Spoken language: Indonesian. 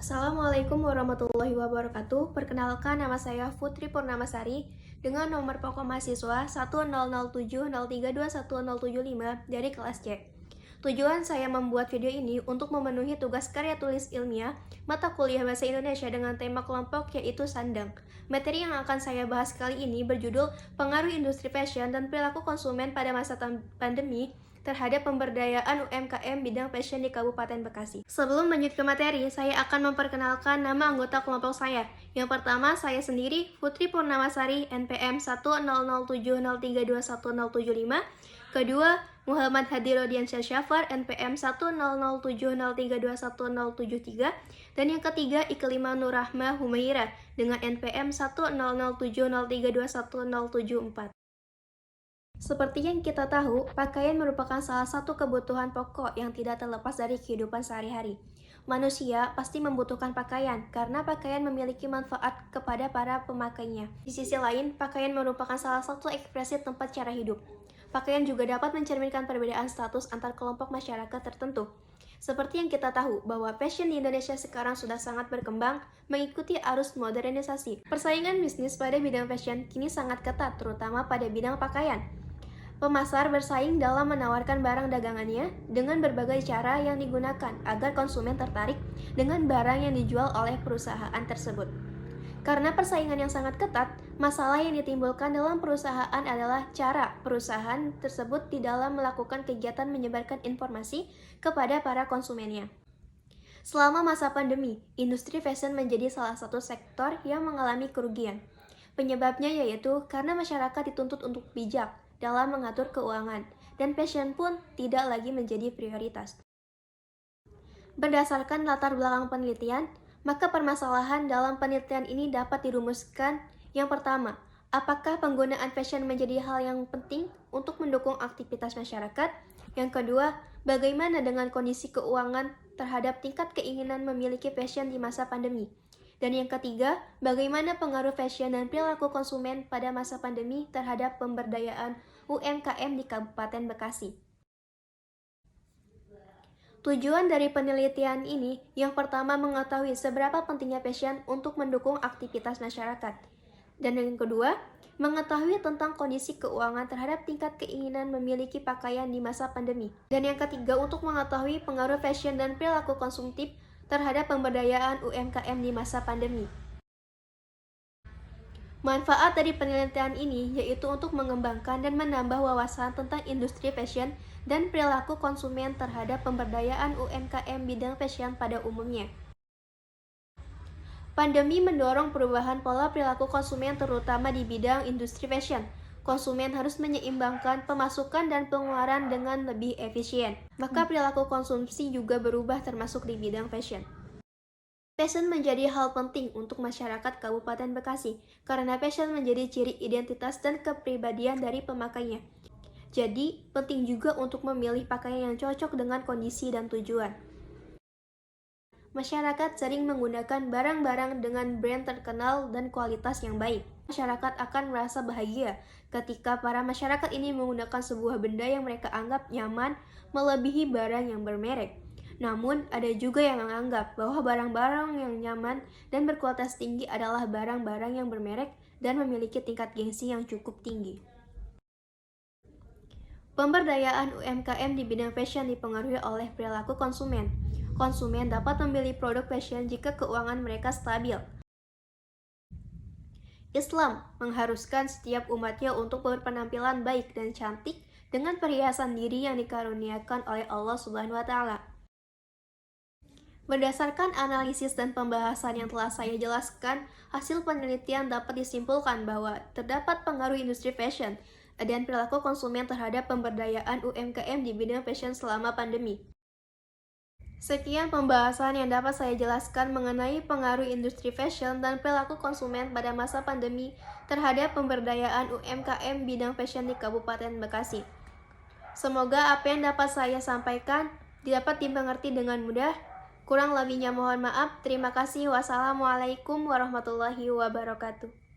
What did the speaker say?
Assalamualaikum warahmatullahi wabarakatuh. Perkenalkan, nama saya Putri Purnamasari dengan nomor pokok mahasiswa 10070321075 dari kelas C. Tujuan saya membuat video ini untuk memenuhi tugas karya tulis ilmiah mata kuliah Bahasa Indonesia dengan tema kelompok yaitu sandang. Materi yang akan saya bahas kali ini berjudul Pengaruh Industri Fashion dan Perilaku Konsumen pada Masa Pandemi terhadap pemberdayaan UMKM bidang fashion di Kabupaten Bekasi. Sebelum lanjut ke materi, saya akan memperkenalkan nama anggota kelompok saya. Yang pertama, saya sendiri, Putri Purnamasari, NPM 10070321075. Kedua, Muhammad Hadirodiansyah Syafar, NPM 10070321073. Dan yang ketiga, Iklimah Nurrahma Humaira dengan NPM 10070321074. Seperti yang kita tahu, pakaian merupakan salah satu kebutuhan pokok yang tidak terlepas dari kehidupan sehari-hari. Manusia pasti membutuhkan pakaian karena pakaian memiliki manfaat kepada para pemakainya. Di sisi lain, pakaian merupakan salah satu ekspresi tempat cara hidup. Pakaian juga dapat mencerminkan perbedaan status antar kelompok masyarakat tertentu. Seperti yang kita tahu bahwa fashion di Indonesia sekarang sudah sangat berkembang mengikuti arus modernisasi. Persaingan bisnis pada bidang fashion kini sangat ketat, terutama pada bidang pakaian. Pemasar bersaing dalam menawarkan barang dagangannya dengan berbagai cara yang digunakan agar konsumen tertarik dengan barang yang dijual oleh perusahaan tersebut. Karena persaingan yang sangat ketat, masalah yang ditimbulkan dalam perusahaan adalah cara perusahaan tersebut di dalam melakukan kegiatan menyebarkan informasi kepada para konsumennya. Selama masa pandemi, industri fashion menjadi salah satu sektor yang mengalami kerugian. Penyebabnya yaitu karena masyarakat dituntut untuk bijak dalam mengatur keuangan, dan fashion pun tidak lagi menjadi prioritas. Berdasarkan latar belakang penelitian, maka permasalahan dalam penelitian ini dapat dirumuskan. Yang pertama, apakah penggunaan fashion menjadi hal yang penting untuk mendukung aktivitas masyarakat? Yang kedua, bagaimana dengan kondisi keuangan terhadap tingkat keinginan memiliki fashion di masa pandemi? Dan yang ketiga, bagaimana pengaruh fashion dan perilaku konsumen pada masa pandemi terhadap pemberdayaan UMKM di Kabupaten Bekasi. Tujuan dari penelitian ini yang pertama mengetahui seberapa pentingnya fashion untuk mendukung aktivitas masyarakat. Dan yang kedua, mengetahui tentang kondisi keuangan terhadap tingkat keinginan memiliki pakaian di masa pandemi. Dan yang ketiga, untuk mengetahui pengaruh fashion dan perilaku konsumtif terhadap pemberdayaan UMKM di masa pandemi. Manfaat dari penelitian ini yaitu untuk mengembangkan dan menambah wawasan tentang industri fashion dan perilaku konsumen terhadap pemberdayaan UMKM bidang fashion pada umumnya. Pandemi mendorong perubahan pola perilaku konsumen terutama di bidang industri fashion. Konsumen harus menyeimbangkan pemasukan dan pengeluaran dengan lebih efisien. Maka perilaku konsumsi juga berubah termasuk di bidang fashion. Fashion menjadi hal penting untuk masyarakat Kabupaten Bekasi karena fashion menjadi ciri identitas dan kepribadian dari pemakainya. Jadi, penting juga untuk memilih pakaian yang cocok dengan kondisi dan tujuan. Masyarakat sering menggunakan barang-barang dengan brand terkenal dan kualitas yang baik. Masyarakat akan merasa bahagia ketika para masyarakat ini menggunakan sebuah benda yang mereka anggap nyaman melebihi barang yang bermerek. Namun, ada juga yang menganggap bahwa barang-barang yang nyaman dan berkualitas tinggi adalah barang-barang yang bermerek dan memiliki tingkat gengsi yang cukup tinggi. Pemberdayaan UMKM di bidang fashion dipengaruhi oleh perilaku konsumen. Konsumen dapat membeli produk fashion jika keuangan mereka stabil. Islam mengharuskan setiap umatnya untuk berpenampilan baik dan cantik dengan perhiasan diri yang dikaruniakan oleh Allah Subhanahu wa Ta'ala. Berdasarkan analisis dan pembahasan yang telah saya jelaskan, hasil penelitian dapat disimpulkan bahwa terdapat pengaruh industri fashion dan perilaku konsumen terhadap pemberdayaan UMKM di bidang fashion selama pandemi. Sekian pembahasan yang dapat saya jelaskan mengenai pengaruh industri fashion dan perilaku konsumen pada masa pandemi terhadap pemberdayaan UMKM bidang fashion di Kabupaten Bekasi. Semoga apa yang dapat saya sampaikan dapat dimengerti dengan mudah. Kurang lebihnya mohon maaf. Terima kasih. Wassalamualaikum warahmatullahi wabarakatuh.